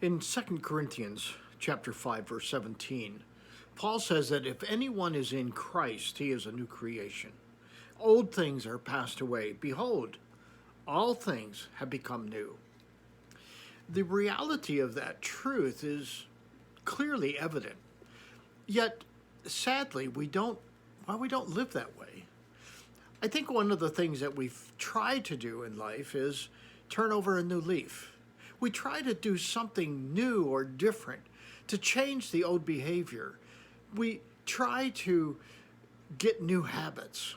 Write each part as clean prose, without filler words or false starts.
In 2 Corinthians chapter 5 verse 17, Paul says that if anyone is in Christ, he is a new creation. Old things are passed away. Behold, all things have become new. The reality of that truth is clearly evident. Yet, sadly, we don't live that way. I think one of the things that we've tried to do in life is turn over a new leaf. We try to do something new or different to change the old behavior. We try to get new habits.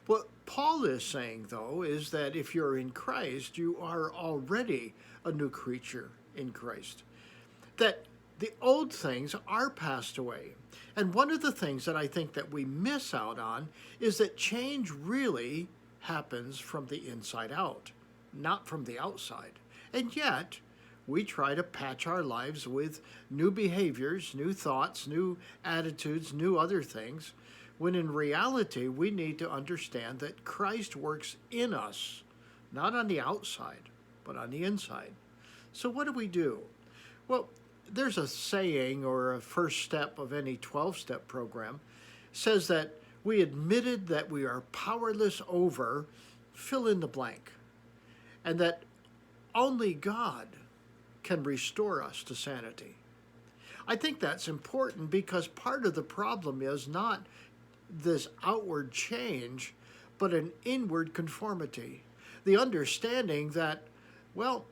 What Paul is saying, though, is that if you're in Christ, you are already a new creature in Christ. That the old things are passed away. And one of the things that I think that we miss out on is that change really happens from the inside out, not from the outside. And yet, we try to patch our lives with new behaviors, new thoughts, new attitudes, new other things, when in reality, we need to understand that Christ works in us, not on the outside, but on the inside. So what do? Well, there's a saying or a first step of any 12-step program says that we admitted that we are powerless over fill in the blank, and that only God can restore us to sanity. I think that's important because part of the problem is not this outward change, but an inward conformity. The understanding that, well,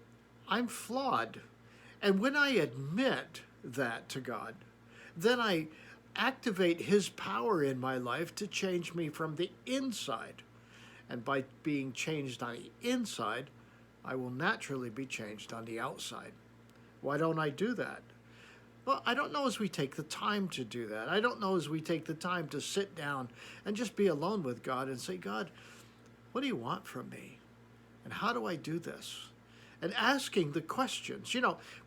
I'm flawed. And when I admit that to God, then I activate His power in my life to change me from the inside. And by being changed on the inside, I will naturally be changed on the outside. Why don't I do that? Well, I don't know as we take the time to do that. I don't know as we take the time to sit down and just be alone with God and say, God, what do you want from me? And how do I do this? And asking the questions.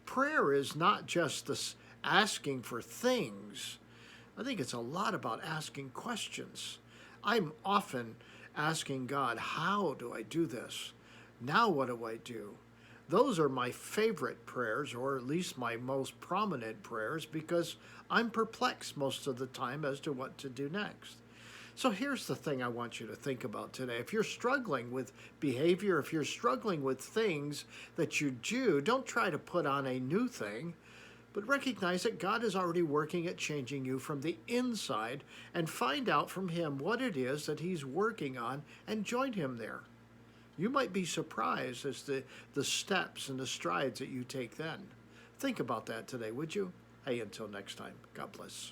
Prayer is not just this asking for things. I think it's a lot about asking questions. I'm often asking God, how do I do this? Now what do I do? Those are my favorite prayers, or at least my most prominent prayers, because I'm perplexed most of the time as to what to do next. So here's the thing I want you to think about today. If you're struggling with behavior, if you're struggling with things that you do, don't try to put on a new thing, but recognize that God is already working at changing you from the inside, and find out from Him what it is that He's working on and join Him there. You might be surprised as to the steps and the strides that you take then. Think about that today, would you? Hey, until next time, God bless.